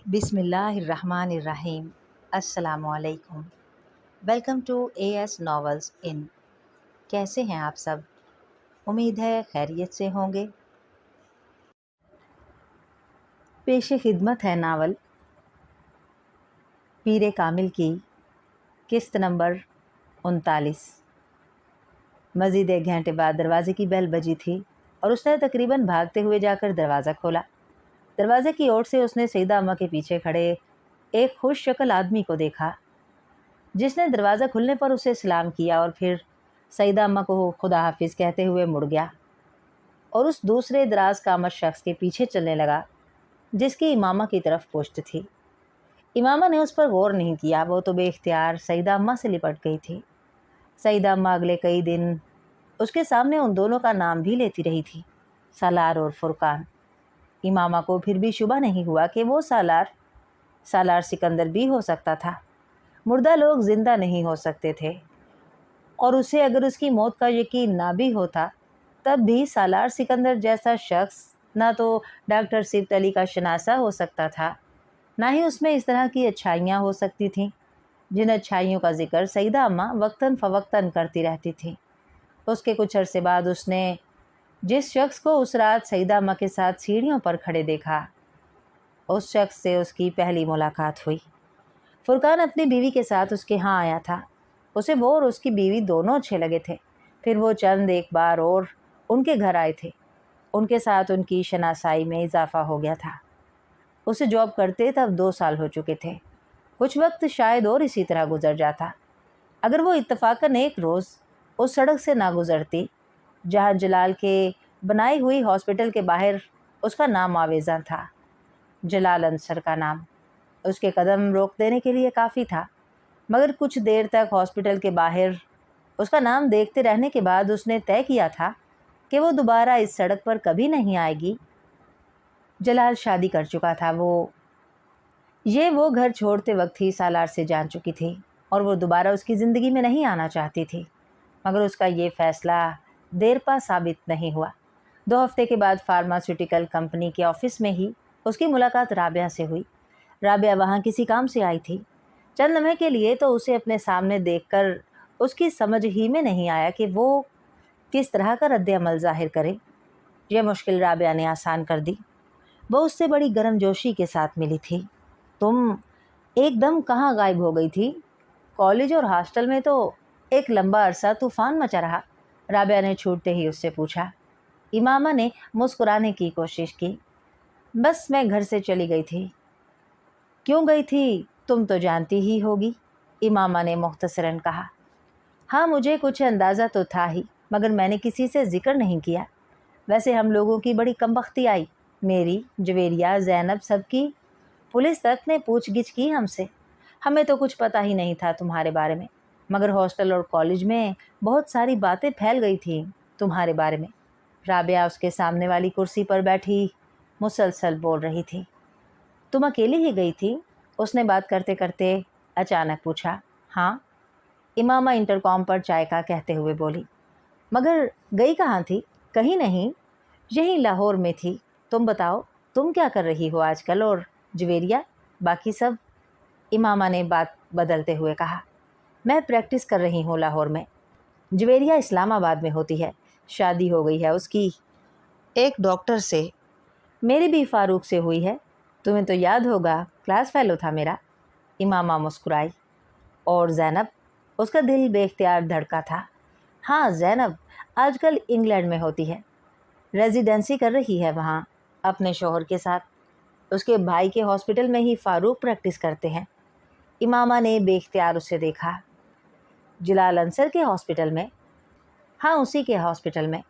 بسم اللہ الرحمن الرحیم۔ السلام علیکم۔ Welcome to A S novels in. کیسے ہیں آپ سب؟ امید ہے خیریت سے ہوں گے۔ پیش خدمت ہے ناول پیر کامل کی قسط نمبر 39۔ مزید 1 گھنٹے بعد دروازے کی بیل بجی تھی اور اس نے تقریباً بھاگتے ہوئے جا کر دروازہ کھولا۔ دروازے کی اوٹ سے اس نے سیدہ اماں کے پیچھے کھڑے ایک خوش شکل آدمی کو دیکھا، جس نے دروازہ کھلنے پر اسے سلام کیا اور پھر سیدہ اماں کو خدا حافظ کہتے ہوئے مڑ گیا اور اس دوسرے دراز قامت شخص کے پیچھے چلنے لگا جس کی امامہ کی طرف پشت تھی۔ امامہ نے اس پر غور نہیں کیا، وہ تو بے اختیار سیدہ اماں سے لپٹ گئی تھی۔ سیدہ اماں اگلے کئی دن اس کے سامنے ان دونوں کا نام بھی لیتی رہی تھی، سالار اور فرقان۔ امامہ کو پھر بھی شبہ نہیں ہوا کہ وہ سالار سکندر بھی ہو سکتا تھا۔ مردہ لوگ زندہ نہیں ہو سکتے تھے، اور اسے اگر اس کی موت کا یقین نہ بھی ہوتا تب بھی سالار سکندر جیسا شخص نہ تو ڈاکٹر صبت علی کا شناسہ ہو سکتا تھا، نہ ہی اس میں اس طرح کی اچھائیاں ہو سکتی تھیں جن اچھائیوں کا ذکر سیدہ اماں وقتاً فوقتاً کرتی رہتی تھیں۔ اس کے کچھ عرصے بعد اس نے جس شخص کو اس رات سیدہ اماں کے ساتھ سیڑھیوں پر کھڑے دیکھا، اس شخص سے اس کی پہلی ملاقات ہوئی۔ فرقان اپنی بیوی کے ساتھ اس کے ہاں آیا تھا۔ اسے وہ اور اس کی بیوی دونوں اچھے لگے تھے۔ پھر وہ چند ایک بار اور ان کے گھر آئے تھے۔ ان کے ساتھ ان کی شناسائی میں اضافہ ہو گیا تھا۔ اسے جاب کرتے تب 2 سال ہو چکے تھے۔ کچھ وقت شاید اور اسی طرح گزر جاتا اگر وہ اتفاقاً ایک روز اس سڑک سے نہ گزرتی جہاں جلال کے بنائی ہوئی ہاسپٹل کے باہر اس کا نام آویزاں تھا۔ جلال انصر کا نام اس کے قدم روک دینے کے لیے کافی تھا، مگر کچھ دیر تک ہاسپٹل کے باہر اس کا نام دیکھتے رہنے کے بعد اس نے طے کیا تھا کہ وہ دوبارہ اس سڑک پر کبھی نہیں آئے گی۔ جلال شادی کر چکا تھا، وہ گھر چھوڑتے وقت ہی سالار سے جان چکی تھی اور وہ دوبارہ اس کی زندگی میں نہیں آنا چاہتی تھی، مگر اس کا یہ فیصلہ دیر پا ثابت نہیں ہوا۔ 2 ہفتے کے بعد فارماسیوٹیکل کمپنی کے آفس میں ہی اس کی ملاقات رابعہ سے ہوئی۔ رابعہ وہاں کسی کام سے آئی تھی۔ چند لمحے کے لیے تو اسے اپنے سامنے دیکھ کر اس کی سمجھ ہی میں نہیں آیا کہ وہ کس طرح کا رد عمل ظاہر کرے۔ یہ مشکل رابعہ نے آسان کر دی۔ وہ اس سے بڑی گرم جوشی کے ساتھ ملی تھی۔ تم ایک دم کہاں غائب ہو گئی تھی؟ کالج اور ہاسٹل میں تو ایک لمبا عرصہ طوفان مچا رہا، رابعہ نے چھوٹتے ہی اس سے پوچھا۔ امامہ نے مسکرانے کی کوشش کی۔ بس میں گھر سے چلی گئی تھی۔ کیوں گئی تھی تم تو جانتی ہی ہوگی، امامہ نے مختصراً کہا۔ ہاں مجھے کچھ اندازہ تو تھا ہی، مگر میں نے کسی سے ذکر نہیں کیا۔ ویسے ہم لوگوں کی بڑی کمبختی آئی، میری، جویریہ، زینب، سب کی۔ پولیس تک نے پوچھ گچھ کی ہم سے۔ ہمیں تو کچھ پتہ ہی نہیں تھا تمہارے بارے میں، مگر ہاسٹل اور کالج میں بہت ساری باتیں پھیل گئی تھیں تمہارے بارے میں۔ رابعہ اس کے سامنے والی کرسی پر بیٹھی مسلسل بول رہی تھی۔ تم اکیلی ہی گئی تھی؟ اس نے بات کرتے کرتے اچانک پوچھا۔ ہاں، امامہ انٹرکام پر چائے کا کہتے ہوئے بولی۔ مگر گئی کہاں تھی؟ کہیں نہیں، یہیں لاہور میں تھی۔ تم بتاؤ، تم کیا کر رہی ہو آج کل، اور جویریہ، باقی سب؟ امامہ نے بات بدلتے ہوئے کہا۔ میں پریکٹس کر رہی ہوں لاہور میں۔ جویریہ اسلام آباد میں ہوتی ہے، شادی ہو گئی ہے اس کی ایک ڈاکٹر سے۔ میری بھی فاروق سے ہوئی ہے، تمہیں تو یاد ہوگا، کلاس فیلو تھا میرا۔ امامہ مسکرائی۔ اور زینب؟ اس کا دل بے اختیار دھڑکا تھا۔ ہاں زینب آج کل انگلینڈ میں ہوتی ہے، ریزیڈنسی کر رہی ہے وہاں اپنے شوہر کے ساتھ۔ اس کے بھائی کے ہاسپٹل میں ہی فاروق پریکٹس کرتے ہیں۔ امامہ نے بے اختیار اسے دیکھا۔ جلال انصر کے ہاسپٹل میں؟ ہاں اسی کے ہاسپٹل میں،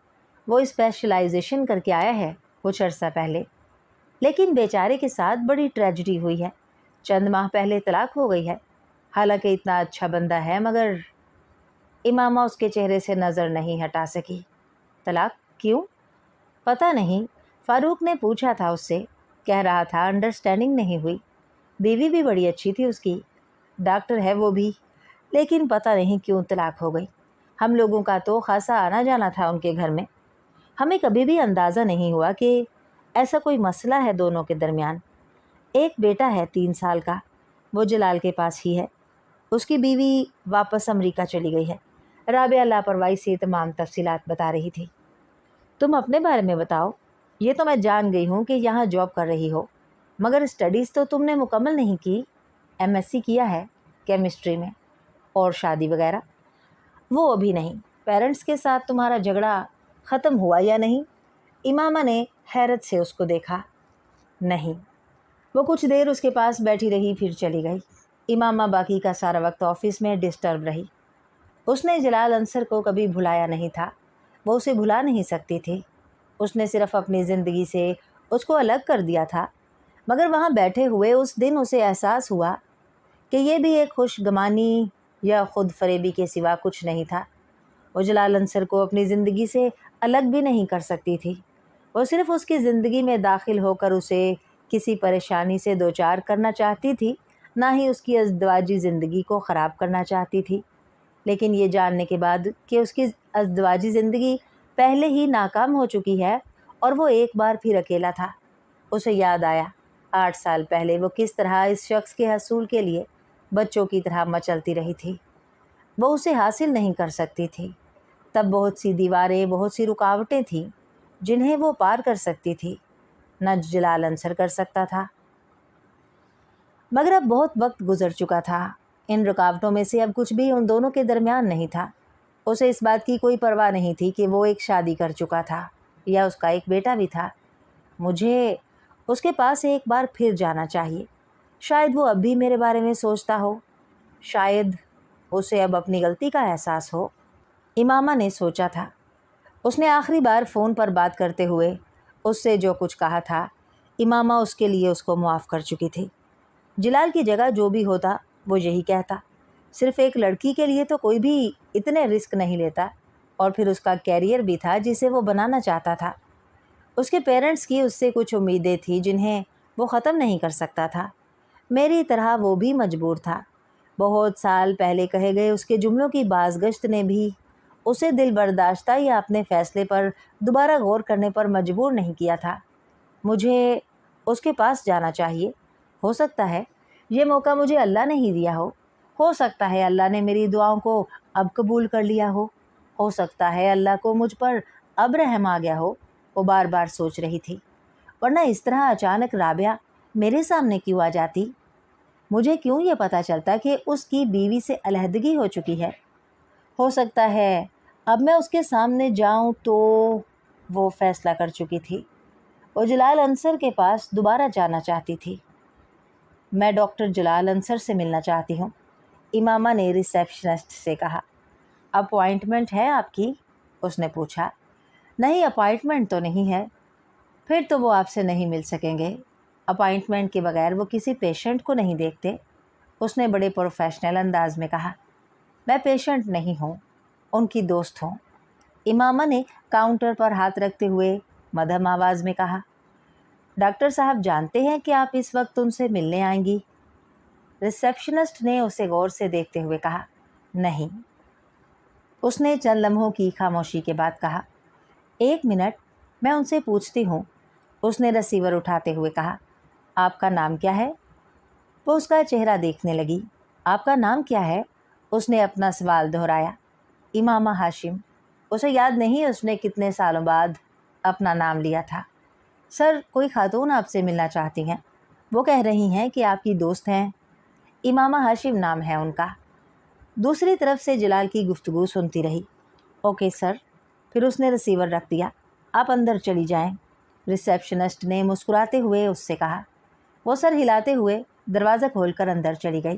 وہ اسپیشلائزیشن کر کے آیا ہے کچھ عرصہ پہلے، لیکن بیچارے کے ساتھ بڑی ٹریجڈی ہوئی ہے۔ چند ماہ پہلے طلاق ہو گئی ہے، حالانکہ اتنا اچھا بندہ ہے، مگر امامہ اس کے چہرے سے نظر نہیں ہٹا سکی۔ طلاق کیوں؟ پتہ نہیں، فاروق نے پوچھا تھا اس سے، کہہ رہا تھا انڈرسٹینڈنگ نہیں ہوئی۔ بیوی بھی بڑی اچھی تھی اس کی، ڈاکٹر ہے وہ بھی، لیکن پتہ نہیں کیوں طلاق ہو گئی۔ ہم لوگوں کا تو خاصا آنا جانا تھا ان کے گھر میں، ہمیں کبھی بھی اندازہ نہیں ہوا کہ ایسا کوئی مسئلہ ہے دونوں کے درمیان۔ ایک بیٹا ہے 3 سال کا، وہ جلال کے پاس ہی ہے۔ اس کی بیوی واپس امریکہ چلی گئی ہے۔ رابعہ لاپرواہی سے تمام تفصیلات بتا رہی تھی۔ تم اپنے بارے میں بتاؤ۔ یہ تو میں جان گئی ہوں کہ یہاں جاب کر رہی ہو، مگر اسٹڈیز تو تم نے مکمل نہیں کی۔ MSc کیا ہے کیمسٹری میں، اور شادی وغیرہ؟ وہ ابھی نہیں۔ پیرنٹس کے ساتھ تمہارا جھگڑا ختم ہوا یا نہیں؟ امامہ نے حیرت سے اس کو دیکھا۔ نہیں۔ وہ کچھ دیر اس کے پاس بیٹھی رہی، پھر چلی گئی۔ امامہ باقی کا سارا وقت آفس میں ڈسٹرب رہی۔ اس نے جلال انصر کو کبھی بھلایا نہیں تھا، وہ اسے بھلا نہیں سکتی تھی۔ اس نے صرف اپنی زندگی سے اس کو الگ کر دیا تھا، مگر وہاں بیٹھے ہوئے اس دن اسے احساس ہوا کہ یہ بھی ایک خوش گمانی یا خود فریبی کے سوا کچھ نہیں تھا۔ وہ جلال انصر کو اپنی زندگی سے الگ بھی نہیں کر سکتی تھی۔ وہ صرف اس کی زندگی میں داخل ہو کر اسے کسی پریشانی سے دوچار کرنا چاہتی تھی، نہ ہی اس کی ازدواجی زندگی کو خراب کرنا چاہتی تھی۔ لیکن یہ جاننے کے بعد کہ اس کی ازدواجی زندگی پہلے ہی ناکام ہو چکی ہے اور وہ ایک بار پھر اکیلا تھا، اسے یاد آیا 8 سال پہلے وہ کس طرح اس شخص کے حصول کے لیے بچوں کی طرح مچلتی رہی تھی۔ وہ اسے حاصل نہیں کر سکتی تھی۔ تب بہت سی دیواریں، بہت سی رکاوٹیں تھیں جنہیں وہ پار کر سکتی تھی، نہ جلال انصر کر سکتا تھا۔ مگر اب بہت وقت گزر چکا تھا۔ ان رکاوٹوں میں سے اب کچھ بھی ان دونوں کے درمیان نہیں تھا۔ اسے اس بات کی کوئی پرواہ نہیں تھی کہ وہ ایک شادی کر چکا تھا یا اس کا ایک بیٹا بھی تھا۔ مجھے اس کے پاس ایک بار پھر جانا چاہیے، شاید وہ اب بھی میرے بارے میں سوچتا ہو، شاید اسے اب اپنی غلطی کا احساس ہو۔ امامہ نے سوچا تھا۔ اس نے آخری بار فون پر بات کرتے ہوئے اس سے جو کچھ کہا تھا، امامہ اس کے لیے اس کو معاف کر چکی تھی۔ جلال کی جگہ جو بھی ہوتا وہ یہی کہتا۔ صرف ایک لڑکی کے لیے تو کوئی بھی اتنے رسک نہیں لیتا، اور پھر اس کا کیریئر بھی تھا جسے وہ بنانا چاہتا تھا۔ اس کے پیرنٹس کی اس سے کچھ امیدیں تھیں جنہیں وہ ختم نہیں کر سکتا تھا۔ میری طرح وہ بھی مجبور تھا۔ بہت سال پہلے کہے گئے اس کے جملوں کی بازگشت نے بھی اسے دل برداشتہ یا اپنے فیصلے پر دوبارہ غور کرنے پر مجبور نہیں کیا تھا۔ مجھے اس کے پاس جانا چاہیے۔ ہو سکتا ہے یہ موقع مجھے اللہ نے ہی دیا ہو سکتا ہے اللہ نے میری دعاؤں کو اب قبول کر لیا ہو سکتا ہے اللہ کو مجھ پر اب رحم آ گیا ہو، وہ بار بار سوچ رہی تھی۔ ورنہ اس طرح اچانک رابعہ میرے سامنے کیوں آ جاتی؟ مجھے کیوں یہ پتہ چلتا کہ اس کی بیوی سے علیحدگی ہو چکی ہے؟ ہو سکتا ہے اب میں اس کے سامنے جاؤں تو وہ فیصلہ کر چکی تھی۔ وہ جلال انصر کے پاس دوبارہ جانا چاہتی تھی۔ میں ڈاکٹر جلال انصر سے ملنا چاہتی ہوں، امامہ نے ریسیپشنسٹ سے کہا۔ اپوائنٹمنٹ ہے آپ کی؟ اس نے پوچھا۔ نہیں، اپوائنٹمنٹ تو نہیں ہے۔ پھر تو وہ آپ سے نہیں مل سکیں گے۔ اپوائنٹمنٹ کے بغیر وہ کسی پیشنٹ کو نہیں دیکھتے، اس نے بڑے پروفیشنل انداز میں کہا۔ میں پیشنٹ نہیں ہوں، ان کی دوست ہوں، امامہ نے کاؤنٹر پر ہاتھ رکھتے ہوئے مدھم آواز میں کہا۔ ڈاکٹر صاحب جانتے ہیں کہ آپ اس وقت ان سے ملنے آئیں گی؟ ریسیپشنسٹ نے اسے غور سے دیکھتے ہوئے کہا۔ نہیں، اس نے چند لمحوں کی خاموشی کے بعد کہا۔ 1 منٹ، میں ان سے پوچھتی ہوں، اس نے ریسیور اٹھاتے ہوئے کہا۔ آپ کا نام کیا ہے؟ وہ اس کا چہرہ دیکھنے لگی۔ آپ کا نام کیا ہے؟ اس نے اپنا سوال دہرایا۔ امامہ ہاشم۔ اسے یاد نہیں اس نے کتنے سالوں بعد اپنا نام لیا تھا۔ سر، کوئی خاتون آپ سے ملنا چاہتی ہیں، وہ کہہ رہی ہیں کہ آپ کی دوست ہیں۔ امامہ ہاشم نام ہے ان کا۔ دوسری طرف سے جلال کی گفتگو سنتی رہی۔ Okay sir. پھر اس نے ریسیور رکھ دیا۔ آپ اندر چلی جائیں، ریسیپشنسٹ نے مسکراتے ہوئے اس سے کہا۔ وہ سر ہلاتے ہوئے دروازہ کھول کر اندر چلی گئی۔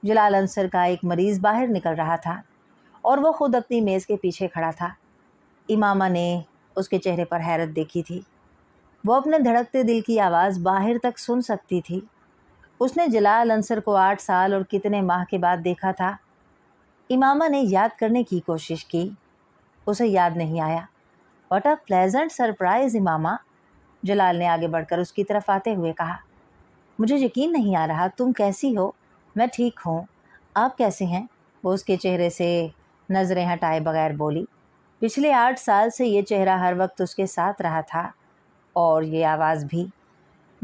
جلال انصر کا ایک مریض باہر نکل رہا تھا اور وہ خود اپنی میز کے پیچھے کھڑا تھا۔ امامہ نے اس کے چہرے پر حیرت دیکھی تھی۔ وہ اپنے دھڑکتے دل کی آواز باہر تک سن سکتی تھی۔ اس نے جلال انصر کو 8 سال اور کتنے ماہ کے بعد دیکھا تھا۔ امامہ نے یاد کرنے کی کوشش کی، اسے یاد نہیں آیا۔ واٹ اے پلیزنٹ سرپرائز امامہ، جلال نے آگے بڑھ کر اس کی طرف آتے ہوئے کہا۔ مجھے یقین نہیں آ رہا، تم کیسی ہو؟ میں ٹھیک ہوں، آپ کیسے ہیں؟ وہ اس کے چہرے سے نظریں ہٹائے بغیر بولی۔ پچھلے 8 سال سے یہ چہرہ ہر وقت اس کے ساتھ رہا تھا، اور یہ آواز بھی۔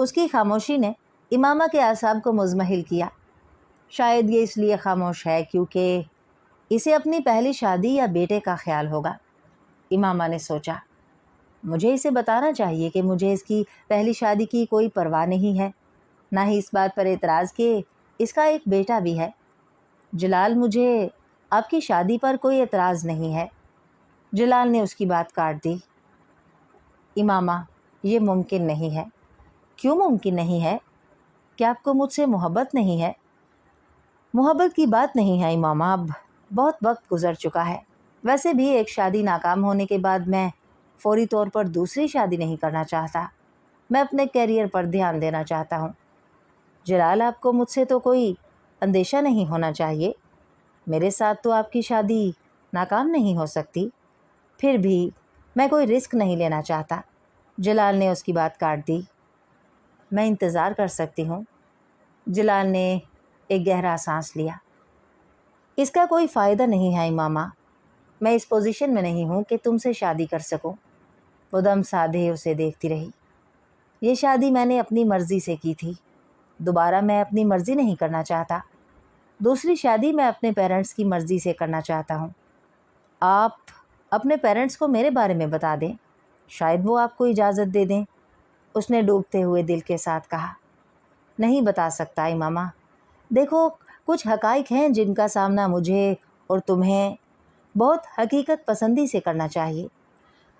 اس کی خاموشی نے امامہ کے اعصاب کو مزمحل کیا۔ شاید یہ اس لیے خاموش ہے کیونکہ اسے اپنی پہلی شادی یا بیٹے کا خیال ہوگا۔ امامہ نے سوچا، مجھے اسے بتانا چاہیے کہ مجھے اس کی پہلی شادی کی کوئی پرواہ نہیں ہے، نہ ہی اس بات پر اعتراض کہ اس کا ایک بیٹا بھی ہے۔ جلال، مجھے آپ کی شادی پر کوئی اعتراض نہیں ہے۔ جلال نے اس کی بات کاٹ دی۔ امامہ، یہ ممکن نہیں ہے۔ کیوں ممکن نہیں ہے؟ کیا آپ کو مجھ سے محبت نہیں ہے؟ محبت کی بات نہیں ہے امامہ، اب بہت وقت گزر چکا ہے۔ ویسے بھی ایک شادی ناکام ہونے کے بعد میں فوری طور پر دوسری شادی نہیں کرنا چاہتا۔ میں اپنے کیریئر پر دھیان دینا چاہتا ہوں۔ جلال، آپ کو مجھ سے تو کوئی اندیشہ نہیں ہونا چاہیے۔ میرے ساتھ تو آپ کی شادی ناکام نہیں ہو سکتی۔ پھر بھی میں کوئی رسک نہیں لینا چاہتا۔ جلال نے اس کی بات کاٹ دی۔ میں انتظار کر سکتی ہوں۔ جلال نے ایک گہرا سانس لیا۔ اس کا کوئی فائدہ نہیں ہے امامہ، میں اس پوزیشن میں نہیں ہوں کہ تم سے شادی کر سکوں۔ وہ دم سادھے اسے دیکھتی رہی۔ یہ شادی میں نے اپنی مرضی سے کی تھی، دوبارہ میں اپنی مرضی نہیں کرنا چاہتا۔ دوسری شادی میں اپنے پیرنٹس کی مرضی سے کرنا چاہتا ہوں۔ آپ اپنے پیرنٹس کو میرے بارے میں بتا دیں، شاید وہ آپ کو اجازت دے دیں، اس نے ڈوبتے ہوئے دل کے ساتھ کہا۔ نہیں بتا سکتا امامہ، دیکھو کچھ حقائق ہیں جن کا سامنا مجھے اور تمہیں بہت حقیقت پسندی سے کرنا چاہیے۔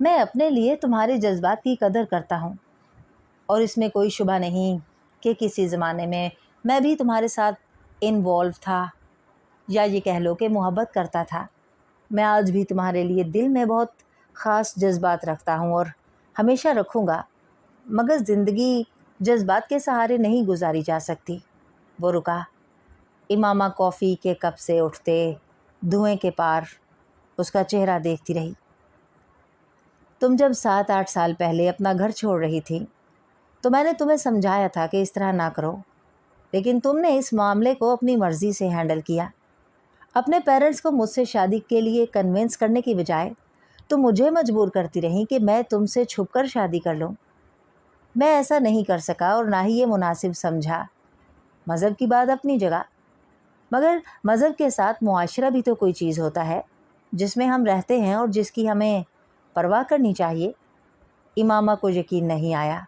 میں اپنے لیے تمہارے جذبات کی قدر کرتا ہوں، اور اس میں کوئی شبہ نہیں کہ کسی زمانے میں بھی تمہارے ساتھ انوالو تھا، یا یہ کہہ لو کہ محبت کرتا تھا۔ میں آج بھی تمہارے لیے دل میں بہت خاص جذبات رکھتا ہوں اور ہمیشہ رکھوں گا، مگر زندگی جذبات کے سہارے نہیں گزاری جا سکتی۔ وہ رکا۔ امامہ کافی کے کپ سے اٹھتے دھوئیں کے پار اس کا چہرہ دیکھتی رہی۔ تم جب 7-8 سال پہلے اپنا گھر چھوڑ رہی تھی تو میں نے تمہیں سمجھایا تھا کہ اس طرح نہ کرو، لیکن تم نے اس معاملے کو اپنی مرضی سے ہینڈل کیا۔ اپنے پیرنٹس کو مجھ سے شادی کے لیے کنونس کرنے کی بجائے تم مجھے مجبور کرتی رہیں کہ میں تم سے چھپ کر شادی کر لوں۔ میں ایسا نہیں کر سکا اور نہ ہی یہ مناسب سمجھا۔ مذہب کی بات اپنی جگہ، مگر مذہب کے ساتھ معاشرہ بھی تو کوئی چیز ہوتا ہے جس میں ہم رہتے ہیں اور جس کی ہمیں پرواہ کرنی چاہیے۔ امامہ کو یقین نہیں آیا۔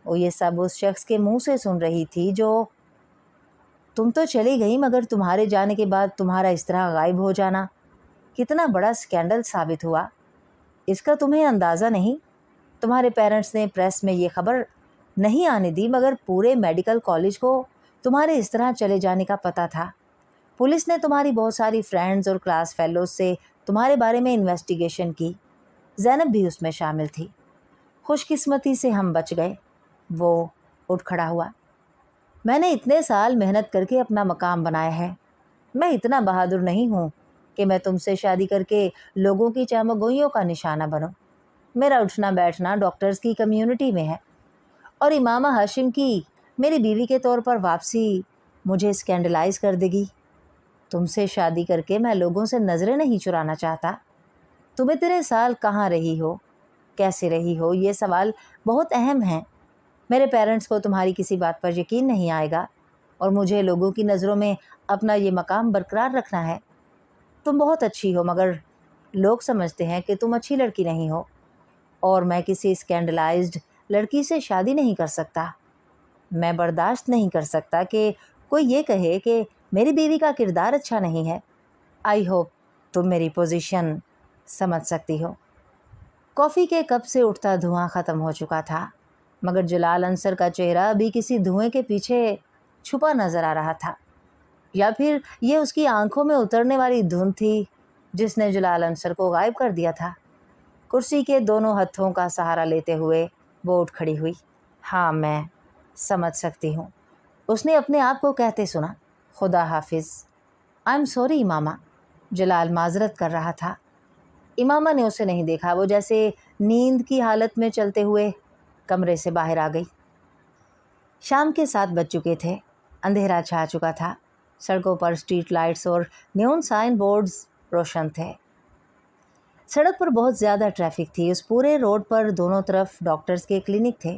وہ یہ سب اس شخص کے منہ سے سن رہی تھی جو تم تو چلی گئی، مگر تمہارے جانے کے بعد تمہارا اس طرح غائب ہو جانا کتنا بڑا اسکینڈل ثابت ہوا، اس کا تمہیں اندازہ نہیں۔ تمہارے پیرنٹس نے پریس میں یہ خبر نہیں آنے دی، مگر پورے میڈیکل کالج کو تمہارے اس طرح چلے جانے کا پتہ تھا۔ پولیس نے تمہاری بہت ساری فرینڈز اور کلاس فیلوز سے تمہارے بارے میں انویسٹیگیشن کی، زینب بھی اس میں شامل تھی۔ خوش قسمتی سے ہم بچ گئے۔ وہ اٹھ کھڑا ہوا۔ میں نے اتنے سال محنت کر کے اپنا مقام بنایا ہے، میں اتنا بہادر نہیں ہوں کہ میں تم سے شادی کر کے لوگوں کی چامگوئیوں کا نشانہ بنوں۔ میرا اٹھنا بیٹھنا ڈاکٹرز کی کمیونٹی میں ہے، اور امامہ ہاشم کی میری بیوی کے طور پر واپسی مجھے اسکینڈلائز کر دے گی۔ تم سے شادی کر کے میں لوگوں سے نظریں نہیں چرانا چاہتا۔ تم اتنے سال کہاں رہی ہو، کیسے رہی ہو، یہ سوال بہت اہم ہیں۔ میرے پیرنٹس کو تمہاری کسی بات پر یقین نہیں آئے گا، اور مجھے لوگوں کی نظروں میں اپنا یہ مقام برقرار رکھنا ہے۔ تم بہت اچھی ہو، مگر لوگ سمجھتے ہیں کہ تم اچھی لڑکی نہیں ہو، اور میں کسی اسکینڈلائزڈ لڑکی سے شادی نہیں کر سکتا۔ میں برداشت نہیں کر سکتا کہ کوئی یہ کہے کہ میری بیوی کا کردار اچھا نہیں ہے۔ آئی ہوپ تم میری پوزیشن سمجھ سکتی ہو۔ کافی کے کپ سے اٹھتا دھواں ختم ہو چکا تھا، مگر جلال انصر کا چہرہ ابھی کسی دھوئیں کے پیچھے چھپا نظر آ رہا تھا، یا پھر یہ اس کی آنکھوں میں اترنے والی دھند تھی جس نے جلال انصر کو غائب کر دیا تھا۔ کرسی کے دونوں ہتھوں کا سہارا لیتے ہوئے وہ اٹھ کھڑی ہوئی۔ ہاں، میں سمجھ سکتی ہوں، اس نے اپنے آپ کو کہتے سنا۔ خدا حافظ۔ آئی ایم سوری امامہ، جلال معذرت کر رہا تھا۔ امامہ نے اسے نہیں دیکھا، وہ جیسے نیند کی حالت میں چلتے ہوئے کمرے سے باہر آ گئی۔ شام کے 7 بج چکے تھے، اندھیرا چھا چکا تھا، سڑکوں پر اسٹریٹ لائٹس اور نیون سائن بورڈز روشن تھے۔ سڑک پر بہت زیادہ ٹریفک تھی، اس پورے روڈ پر دونوں طرف ڈاکٹرز کے کلینک تھے۔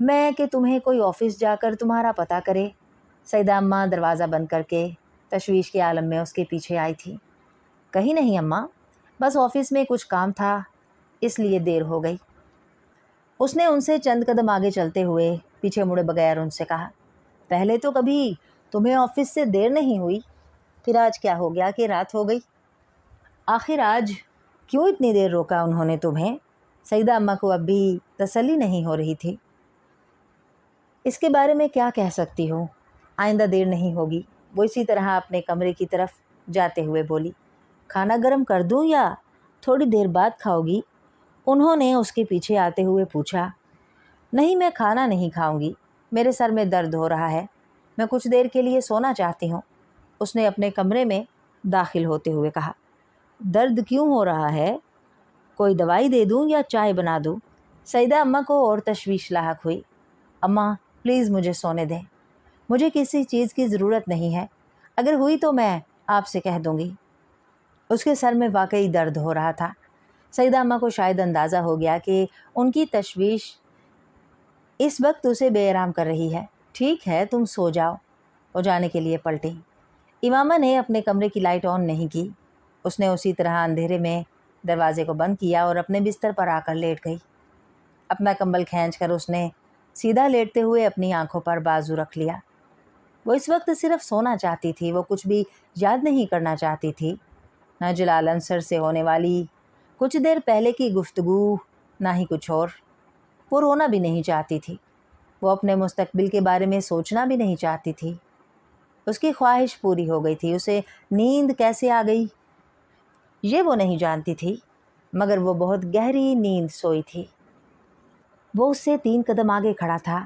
میں کہ تمہیں کوئی آفس جا کر تمہارا پتہ کرے۔ سیدہ اماں دروازہ بند کر کے تشویش کے عالم میں اس کے پیچھے آئی تھی۔ کہیں نہیں اماں، بس آفس میں کچھ کام تھا، اس لیے دیر ہو گئی۔ اس نے ان سے چند قدم آگے چلتے ہوئے پیچھے مڑے بغیر ان سے کہا، پہلے تو کبھی تمہیں آفس سے دیر نہیں ہوئی، پھر آج کیا ہو گیا کہ رات ہو گئی؟ آخر آج کیوں اتنی دیر روکا انہوں نے تمہیں؟ سیدہ اماں کو اب بھی تسلی نہیں ہو رہی تھی۔ اس کے بارے میں کیا کہہ سکتی ہوں، آئندہ دیر نہیں ہوگی۔ وہ اسی طرح اپنے کمرے کی طرف جاتے ہوئے بولی، کھانا گرم کر دوں یا تھوڑی دیر بعد کھاؤ گی؟ انہوں نے اس کے پیچھے آتے ہوئے پوچھا۔ نہیں، میں کھانا نہیں کھاؤں گی، میرے سر میں درد ہو رہا ہے، میں کچھ دیر کے لیے سونا چاہتی ہوں، اس نے اپنے کمرے میں داخل ہوتے ہوئے کہا۔ درد کیوں ہو رہا ہے؟ کوئی دوائی دے دوں یا چائے بنا دوں؟ سیدہ اماں کو اور تشویش لاحق ہوئی۔ اماں پلیز مجھے سونے دیں، مجھے کسی چیز کی ضرورت نہیں ہے، اگر ہوئی تو میں آپ سے کہہ دوں گی۔ اس کے سر میں واقعی درد ہو رہا تھا۔ سیدہ اماں کو شاید اندازہ ہو گیا کہ ان کی تشویش اس وقت اسے بے آرام کر رہی ہے۔ ٹھیک ہے، تم سو جاؤ۔ وہ جانے کے لیے پلٹی۔ امامہ نے اپنے کمرے کی لائٹ آن نہیں کی، اس نے اسی طرح اندھیرے میں دروازے کو بند کیا اور اپنے بستر پر آ کر لیٹ گئی۔ اپنا کمبل کھینچ کر اس نے سیدھا لیٹتے ہوئے اپنی آنکھوں پر بازو رکھ لیا۔ وہ اس وقت صرف سونا چاہتی تھی، وہ کچھ بھی یاد نہیں کرنا چاہتی تھی، نہ جلال انصر سے ہونے والی کچھ دیر پہلے کی گفتگو، نہ ہی کچھ اور۔ وہ رونا بھی نہیں چاہتی تھی، وہ اپنے مستقبل کے بارے میں سوچنا بھی نہیں چاہتی تھی۔ اس کی خواہش پوری ہو گئی تھی۔ اسے نیند کیسے آ گئی یہ وہ نہیں جانتی تھی، مگر وہ بہت گہری نیند سوئی تھی۔ وہ اس سے 3 قدم آگے کھڑا تھا،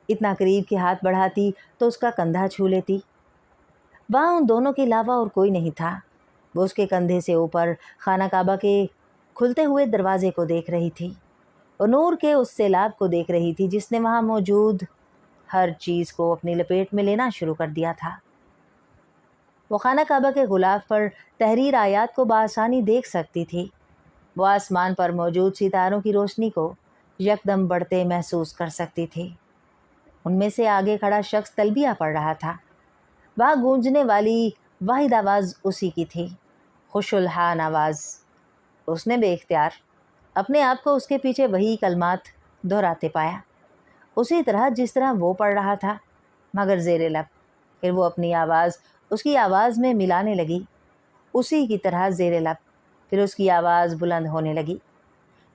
اتنا قریب کہ ہاتھ بڑھاتی تو اس کا کندھا چھو لیتی۔ وہاں ان دونوں کے علاوہ اور کوئی نہیں تھا۔ وہ اس کے کندھے سے اوپر خانہ کعبہ کے کھلتے ہوئے دروازے کو دیکھ رہی تھی، اور نور کے اس سیلاب کو دیکھ رہی تھی جس نے وہاں موجود ہر چیز کو اپنی لپیٹ میں لینا شروع کر دیا تھا۔ وہ خانہ کعبہ کے غلاف پر تحریر آیات کو بآسانی دیکھ سکتی تھی۔ وہ آسمان پر موجود ستاروں کی روشنی کو یکدم بڑھتے محسوس کر سکتی تھی۔ ان میں سے آگے کھڑا شخص تلبیہ پڑھ رہا تھا۔ وہاں گونجنے والی واحد آواز اسی کی تھی، خوش الحان آواز۔ اس نے بے اختیار اپنے آپ کو اس کے پیچھے وہی کلمات دہراتے پایا، اسی طرح جس طرح وہ پڑھ رہا تھا، مگر زیر لب۔ پھر وہ اپنی آواز اس کی آواز میں ملانے لگی، اسی کی طرح زیر لب۔ پھر اس کی آواز بلند ہونے لگی۔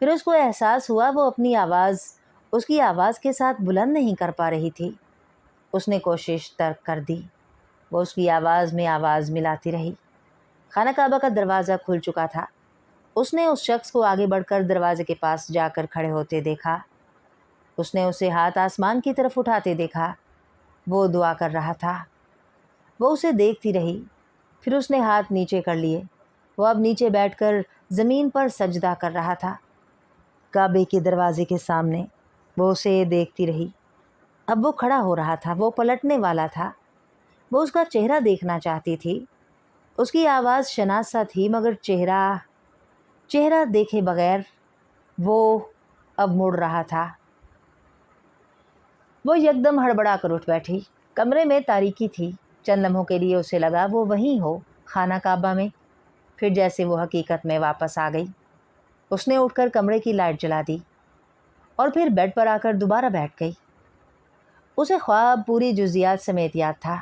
پھر اس کو احساس ہوا وہ اپنی آواز اس کی آواز کے ساتھ بلند نہیں کر پا رہی تھی۔ اس نے کوشش ترک کر دی۔ وہ اس کی آواز میں آواز ملاتی رہی۔ خانہ کعبہ کا دروازہ کھل چکا تھا۔ اس نے اس شخص کو آگے بڑھ کر دروازے کے پاس جا کر کھڑے ہوتے دیکھا۔ اس نے اسے ہاتھ آسمان کی طرف اٹھاتے دیکھا۔ وہ دعا کر رہا تھا۔ وہ اسے دیکھتی رہی، پھر اس نے ہاتھ نیچے کر لیے۔ وہ اب نیچے بیٹھ کر زمین پر سجدہ کر رہا تھا، کعبے کے دروازے کے سامنے۔ وہ اسے دیکھتی رہی۔ اب وہ کھڑا ہو رہا تھا، وہ پلٹنے والا تھا۔ وہ اس کا چہرہ دیکھنا چاہتی تھی۔ اس کی آواز شناسا تھی، مگر چہرہ دیکھے بغیر وہ اب مڑ رہا تھا۔ وہ یکدم ہڑبڑا کر اٹھ بیٹھی۔ کمرے میں تاریکی تھی۔ چند لمحوں کے لیے اسے لگا وہ وہیں ہو، خانہ کعبہ میں، پھر جیسے وہ حقیقت میں واپس آ گئی۔ اس نے اٹھ کر کمرے کی لائٹ جلا دی اور پھر بیڈ پر آ کر دوبارہ بیٹھ گئی۔ اسے خواب پوری جزیات سمیت یاد تھا،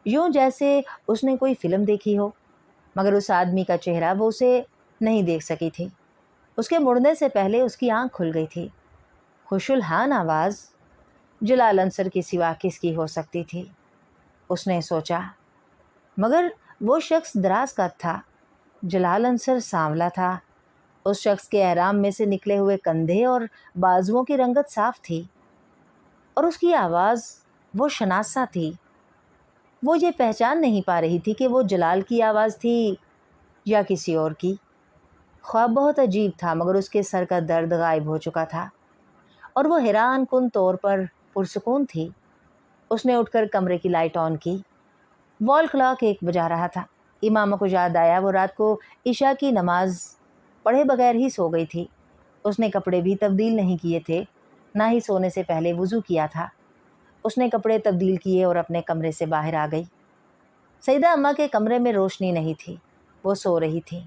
یوں جیسے اس نے کوئی فلم دیکھی ہو، مگر اس آدمی کا چہرہ وہ اسے نہیں دیکھ سکی تھی۔ اس کے مڑنے سے پہلے اس کی آنکھ کھل گئی تھی۔ خوش الحان آواز جلال انصر کے سوا کس کی ہو سکتی تھی، اس نے سوچا، مگر وہ شخص دراز قد تھا، جلال انصر سانولا تھا۔ اس شخص کے احرام میں سے نکلے ہوئے کندھے اور بازوؤں کی رنگت صاف تھی، اور اس کی آواز وہ شناسا تھی۔ وہ یہ پہچان نہیں پا رہی تھی کہ وہ جلال کی آواز تھی یا کسی اور کی۔ خواب بہت عجیب تھا، مگر اس کے سر کا درد غائب ہو چکا تھا، اور وہ حیران کن طور پر پرسکون تھی۔ اس نے اٹھ کر کمرے کی لائٹ آن کی۔ وال کلاک 1 بجا رہا تھا۔ امامہ کو یاد آیا وہ رات کو عشاء کی نماز پڑھے بغیر ہی سو گئی تھی۔ اس نے کپڑے بھی تبدیل نہیں کیے تھے۔ نہ ہی سونے سے پہلے وضو کیا تھا۔ اس نے کپڑے تبدیل کیے اور اپنے کمرے سے باہر آ گئی۔ سیدہ اماں کے کمرے میں روشنی نہیں تھی، وہ سو رہی تھی۔